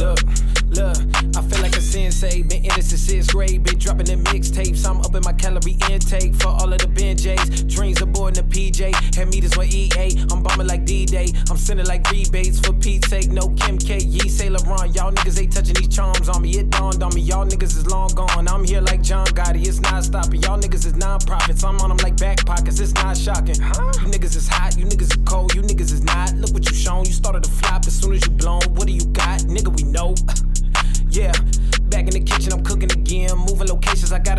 Look, I feel like a sensei, been innocent since grade, been dropping the mixtapes. I'm up in my calorie intake for all of the BenJs. Dreams aboard in the PJ, had meters with EA. I'm bombing like D-Day, I'm sending like rebates for Pete's sake. No Kim K, Yee, Saint Laurent. Y'all niggas ain't touching these charms on me. It dawned on me, y'all niggas is long gone. I'm here like John Gotti, it's not stopping. Y'all niggas is non-profits, I'm on them like back pockets. It's not shocking. You niggas is hot, you niggas is cold, you niggas is not. Look what you shown, you started to flop as soon as you blown. What do you got, nigga? We know. Yeah, back in the kitchen, I'm cooking again. Moving locations, I got